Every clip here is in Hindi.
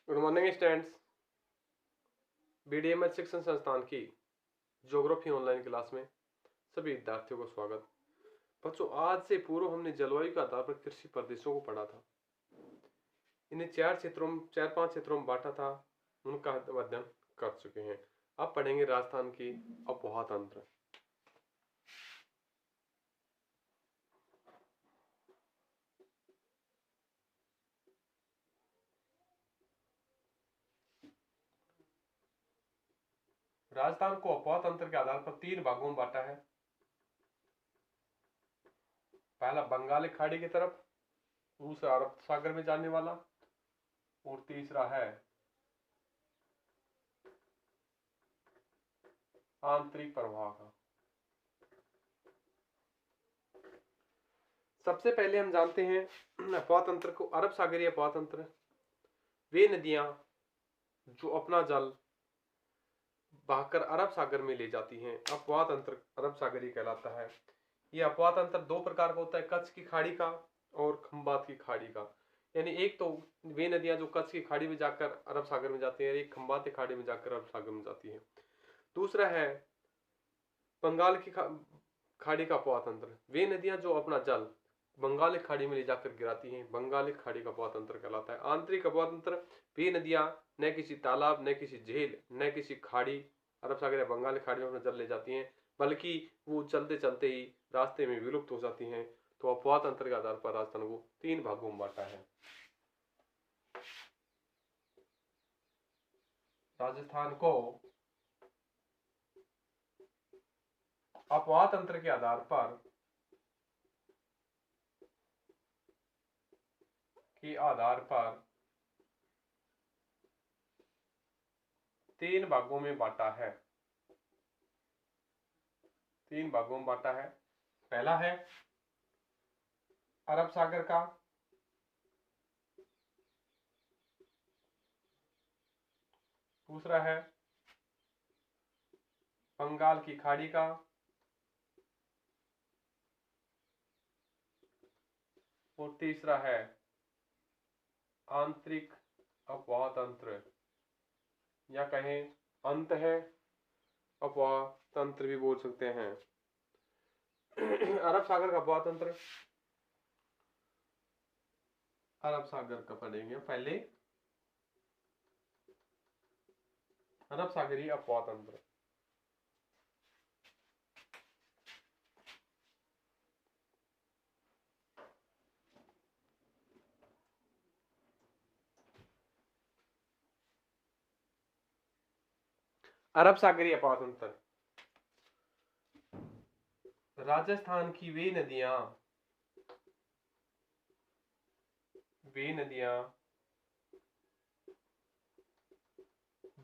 Good morning students. बीडीएमएच शिक्षण संस्थान की ज्योग्राफी ऑनलाइन क्लास में सभी विद्यार्थियों को स्वागत। बच्चों, आज से पूर्व हमने जलवायु के आधार पर कृषि प्रदेशों को पढ़ा था। इन्हें चार पांच क्षेत्रों में बांटा था, उनका अध्ययन कर चुके हैं। अब पढ़ेंगे राजस्थान की आबोहवा तंत्र। राजस्थान को आबोहवा तंत्र के आधार पर 3 भागों में बांटा है। पहला बंगाल की खाड़ी की तरफ, दूसरा अरब सागर में जाने वाला, और तीसरा है आंतरिक प्रवाह का। सबसे पहले हम जानते हैं आबोहवा तंत्र को। अरब सागरीय आबोहवा तंत्र वे नदियां जो अपना जल बहाकर अरब सागर में ले जाती हैं, आबोहवा तंत्र अरब सागरीय कहलाता है। यह आबोहवा तंत्र दो प्रकार का होता है, कच्छ की खाड़ी का और खंबात की खाड़ी का। यानी एक तो वे नदियां जो कच्छ की खाड़ी में जाकर अरब सागर में जाती है, एक खंबात की खाड़ी में जाकर अरब सागर में जाती है। दूसरा है बंगाल की खाड़ी का आबोहवा तंत्र। वे नदियां जो अपना जल बंगाल की खाड़ी में ले जाकर गिराती हैं, बंगाल की खाड़ी का आबोहवा तंत्र कहलाता है। आंतरिक आबोहवा तंत्र वे नदियां न किसी तालाब, न किसी झील, न किसी खाड़ी अरब सागर या बंगाल की खाड़ी में अपना जल ले जाती हैं, बल्कि वो चलते चलते ही रास्ते में विलुप्त हो जाती हैं। तो आबोहवा तंत्र के आधार पर राजस्थान को 3 भागों में बांटा है। राजस्थान को आबोहवा तंत्र के आधार पर 3 भागों में बांटा है। 3 भागों में बांटा है। पहला है अरब सागर का, दूसरा है बंगाल की खाड़ी का, और तीसरा है आंतरिक आबोहवा तंत्र, या कहें अंत है आबोहवा तंत्र भी बोल सकते हैं। अरब सागर का आबोहवा तंत्र, अरब सागर का पढ़ेंगे पहले। अरब सागरीय आबोहवा तंत्र अरब सागरीय आबोहवा तंत्र राजस्थान की वे नदियां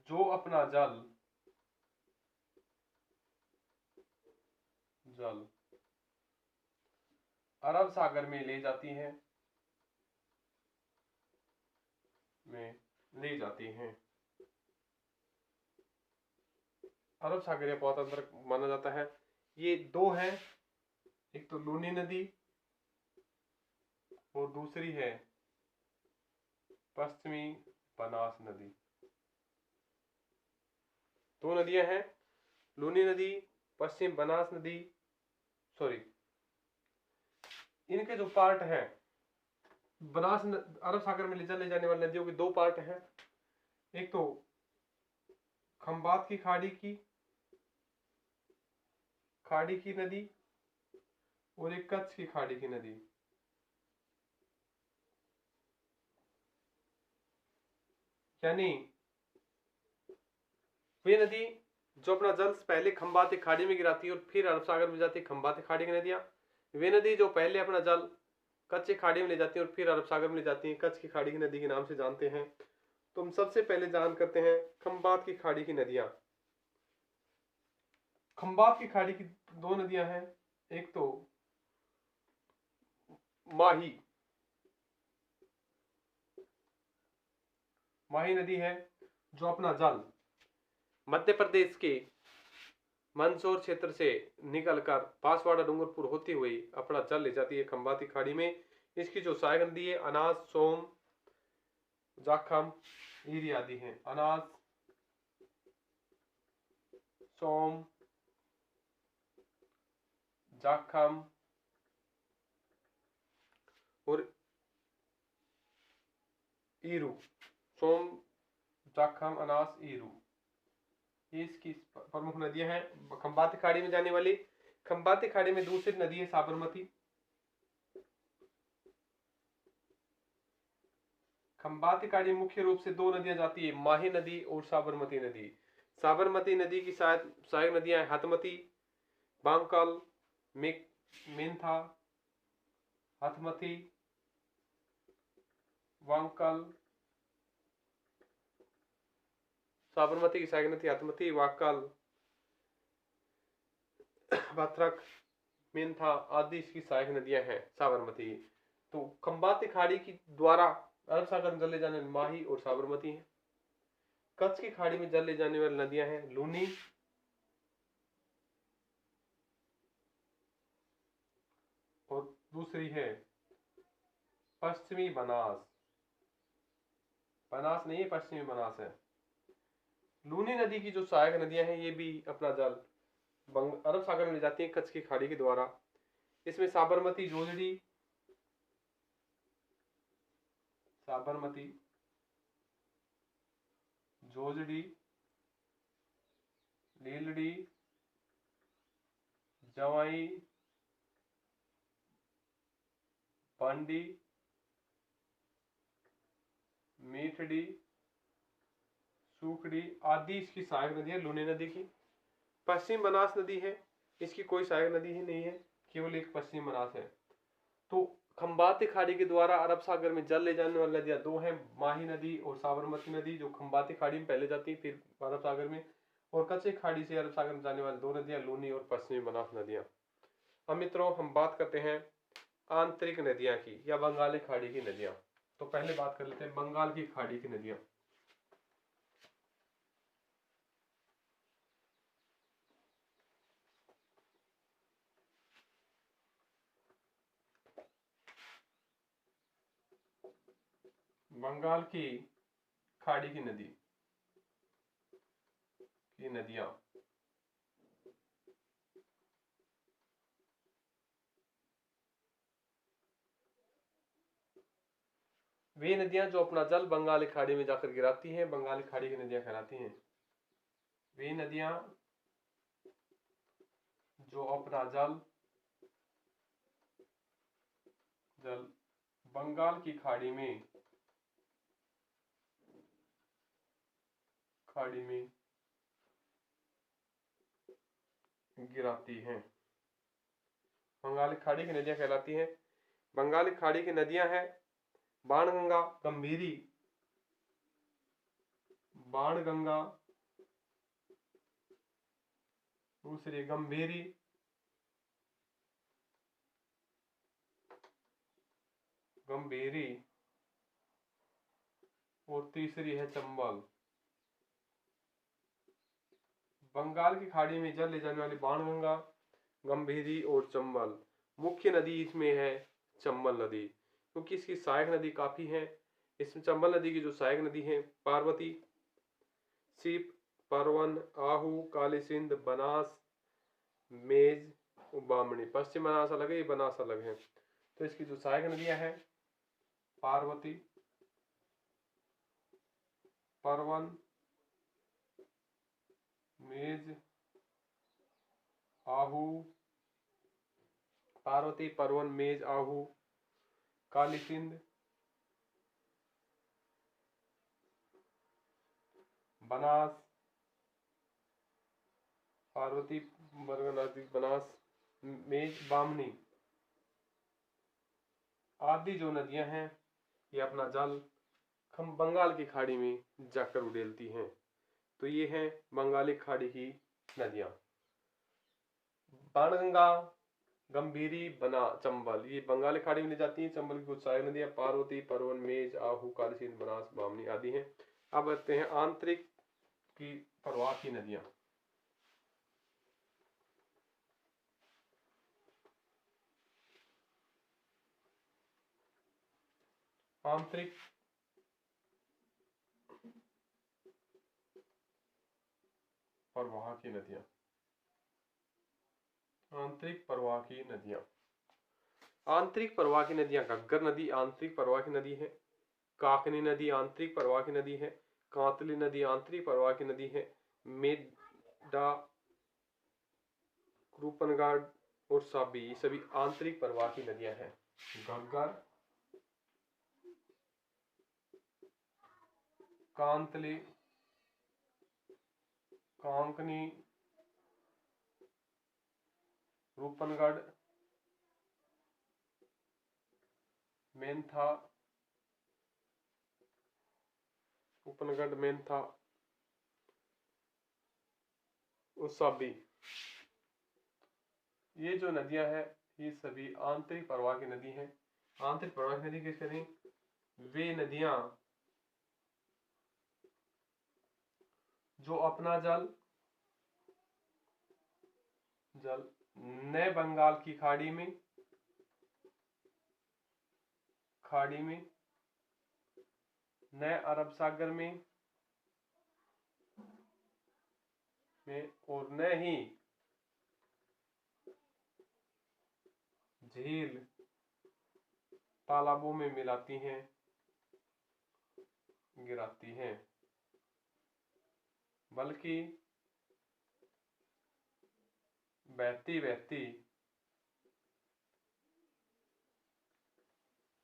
जो अपना जल अरब सागर में ले जाती हैं, अरब सागरीय आबोहवा तंत्र माना जाता है। ये दो हैं, एक तो लूनी नदी और दूसरी है पश्चिमी बनास नदी। दो नदियां हैं, लूनी नदी, पश्चिम बनास नदी। इनके जो पार्ट हैं, अरब सागर में ले जाने वाली नदियों के 2 पार्ट हैं। एक तो खंबात की खाड़ी की नदी, और एक कच्छ की खाड़ी की नदी। यानी वे नदी जो अपना जल पहले खंबात की खाड़ी में गिराती है और फिर अरब सागर में जाती है, खंबात की खाड़ी की नदियां। वे नदी जो पहले अपना जल कच्छ की खाड़ी में ले जाती है और फिर अरब सागर में ले जाती है, कच्छ की खाड़ी की नदी के नाम से जानते हैं। तो हम सबसे पहले जान करते हैं खंबात की खाड़ी की नदियां। खंबात की खाड़ी की 2 नदियां हैं, एक तो माही नदी है जो अपना जल मध्य प्रदेश के मंदसौर क्षेत्र से निकलकर बांसवाड़ा डूंगरपुर होती हुई अपना जल ले जाती है खंबात की खाड़ी में। इसकी जो सहायक नदी है अनाज, सोम, जाखम, ईरी आदि हैं। अनाज, सोम, जाखम और ईरू। सोम, जाखम, अनास, ईरू, ये इसकी प्रमुख नदियां हैं। खंबाती खाड़ी में जाने वाली, खंबाती खाड़ी में दूसरी नदी है साबरमती। खंबाती खाड़ी मुख्य रूप से दो नदियां जाती है, माही नदी और साबरमती नदी। साबरमती नदी की सहायक नदियां हथमती, बांकल, मेंथा, हथमती, वांकल। साबरमती की सहायक नदी हथमती, वांकल, भद्रक, मेंथा आदि इसकी सहायक नदियां हैं साबरमती। तो खंबाती खाड़ी की द्वारा अरब सागर में जल ले जाने वाली माही और साबरमती है। कच्छ की खाड़ी में जल ले जाने वाली नदियां हैं लूनी, और दूसरी है पश्चिमी बनास। बनास नहीं है, पश्चिमी बनास है। लूनी नदी की जो सहायक नदियां हैं ये भी अपना जल अरब सागर में ले जाती हैं कच्छ की खाड़ी के द्वारा। इसमें साबरमती, जोजड़ी, लीलड़ी, जवाई, पांडी, मीठड़ी, सूखड़ी आदि इसकी सहायक नदी है लूनी नदी की। पश्चिम बनास नदी है, इसकी कोई सहायक नदी ही नहीं है, केवल एक पश्चिम बनास है। तो खंबाती खाड़ी के द्वारा अरब सागर में जल ले जाने वाली नदियां दो हैं, माही नदी और साबरमती नदी, जो खंबाती खाड़ी में पहले जाती है फिर अरब सागर में। और कच्छ खाड़ी से अरब सागर में जाने वाली दो नदियां लूनी और पश्चिमी बनास नदियां। अब मित्रों हम बात करते हैं आंतरिक नदियां की या बंगाली खाड़ी की नदियां। तो पहले बात कर लेते हैं बंगाल की खाड़ी की नदियां। बंगाल की खाड़ी की नदियां वे नदियां जो अपना जल बंगाली खाड़ी में जाकर गिराती हैं, बंगाली खाड़ी की नदियां कहलाती हैं। वे नदियां जो अपना जल बंगाल की खाड़ी में गिराती हैं, बंगाली खाड़ी की नदियां कहलाती हैं। बंगाली खाड़ी की नदियां हैं बाणगंगा, गंभीरी, बाणगंगा, दूसरी गंभीरी, और तीसरी है चंबल। बंगाल की खाड़ी में जल ले जाने वाली बाणगंगा, गंभीरी और चंबल। मुख्य नदी इसमें है चंबल नदी, क्योंकि इसकी सहायक नदी काफी है। इसमें चंबल नदी की जो सहायक नदी है पार्वती, सीप, परवन, आहू, काली सिंध, बनास, मेज, बामणी। पश्चिम बनास अलग है, ये बनास अलग है। तो इसकी जो सहायक नदियां हैं पार्वती, परवन, मेज, आहू, पार्वती, परवन, मेज, आहू, काली सिंध, बनास, पार्वती, बनास, मेज, बामनी आदि जो नदियां हैं ये अपना जल बंगाल की खाड़ी में जाकर उड़ेलती हैं। तो ये हैं बंगाली खाड़ी की नदियां। बाणगंगा, गंभीरी, बना, चंबल ये बंगाली खाड़ी में ले जाती हैं। चंबल की कुछ सहायक नदियां पार्वती, परवन, मेज, आहू, काली सिंध, बनास, बामनी आदि हैं। अब आते हैं आंतरिक की प्रवाह की नदियां। आंतरिक प्रवाह की नदियां। आंतरिक प्रवाह की नदियां। आंतरिक प्रवाह की नदियां घग्गर नदी आंतरिक प्रवाह की नदी है, काकनी नदी आंतरिक प्रवाह की नदी है, कांतली नदी आंतरिक प्रवाह की नदी है, मेडा, रूपनगाड़ और साबी ये सभी आंतरिक प्रवाह की नदियां हैं। घग्गर, कांतली, कांकनी, रूपनगढ़, मेंथा, रूपनगढ़, मेंथा और साबी, ये जो नदियां हैं ये सभी आंतरिक प्रवाह की नदी हैं। आंतरिक प्रवाह की नदी किस करें? वे नदियां जो अपना जल नए बंगाल की खाड़ी में, नए अरब सागर में और न ही झील तालाबों में मिलाती हैं, गिराती हैं, बल्कि बहती बहती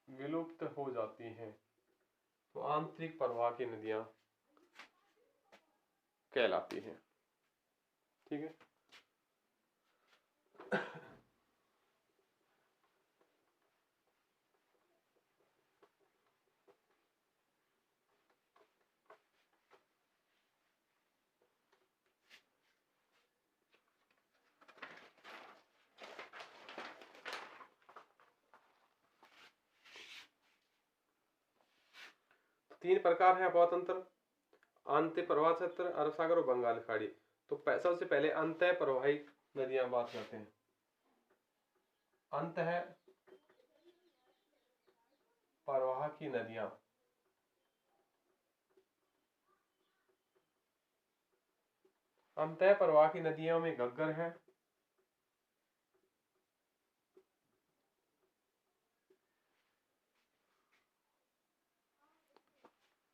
विलुप्त हो जाती हैं। तो आंतरिक प्रवाह की नदियां कहलाती हैं। ठीक है। 3 प्रकार है अपवाह तंत्र, अंत्य प्रवाह क्षेत्र, अरब सागर और बंगाल खाड़ी। तो सबसे पहले अंतः प्रवाही नदियां बात करते हैं। अंत है प्रवाह की नदियां। अंतः प्रवाह की नदियों में घग्गर है,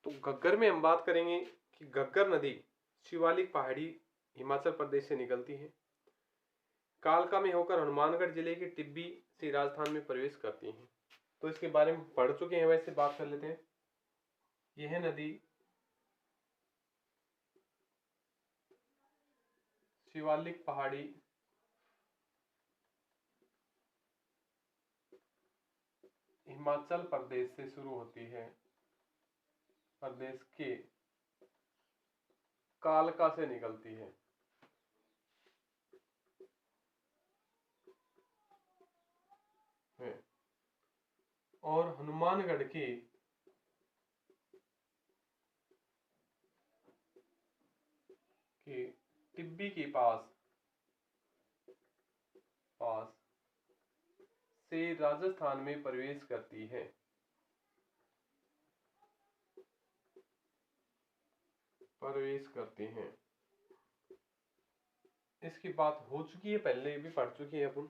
तो घग्गर में हम बात करेंगे कि घग्गर नदी शिवालिक पहाड़ी हिमाचल प्रदेश से निकलती है, कालका में होकर हनुमानगढ़ जिले के टिब्बी से राजस्थान में प्रवेश करती हैं। तो इसके बारे में पढ़ चुके हैं, वैसे बात कर लेते हैं। यह नदी शिवालिक पहाड़ी हिमाचल प्रदेश से शुरू होती है, प्रदेश के कालका से निकलती है, और हनुमानगढ़ के टिब्बी के पास से राजस्थान में प्रवेश करती है। इसकी बात हो चुकी है, पहले भी पढ़ चुकी है अपन।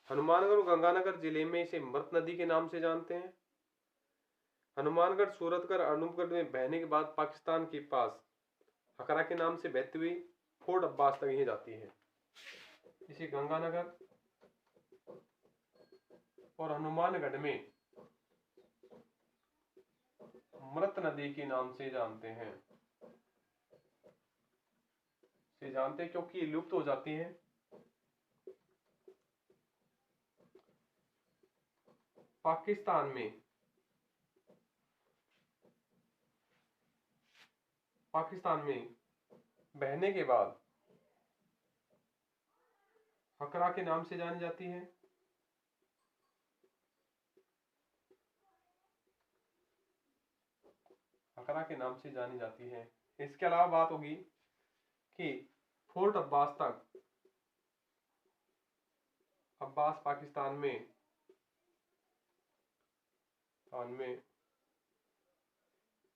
हनुमानगढ़ और गंगानगर जिले में इसे मृत नदी के नाम से जानते हैं। हनुमानगढ़ सूरतगढ़ अनूपगढ़ में बहने के बाद पाकिस्तान के पास हकरा के नाम से बहती हुई फोर्ट अब्बास तक ही जाती है। इसे गंगानगर और हनुमानगढ़ में मृत नदी के नाम से जानते हैं, क्योंकि लुप्त हो जाती है। पाकिस्तान में बहने के बाद हकरा के नाम से जानी जाती है। हकरा के नाम से जानी जाती है। इसके अलावा बात होगी कि फोर्ट अब्बास पाकिस्तान में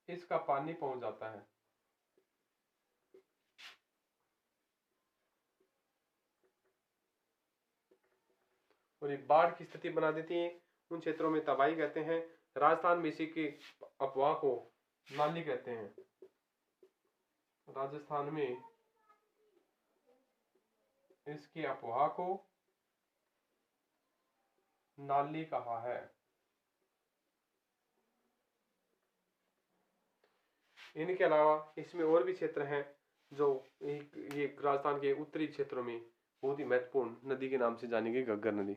इसका पानी पहुंच जाता है। और ये बाढ़ की स्थिति बना देती हैं। उन क्षेत्रों में तबाही कहते हैं। राजस्थान में इसी की अफवाह को नाली कहते हैं। राजस्थान में इसकी अफवाह को नाली कहा है। इनके अलावा इसमें और भी क्षेत्र हैं जो ये राजस्थान के उत्तरी क्षेत्रों में बहुत ही महत्वपूर्ण नदी के नाम से जानी गई घग्गर नदी।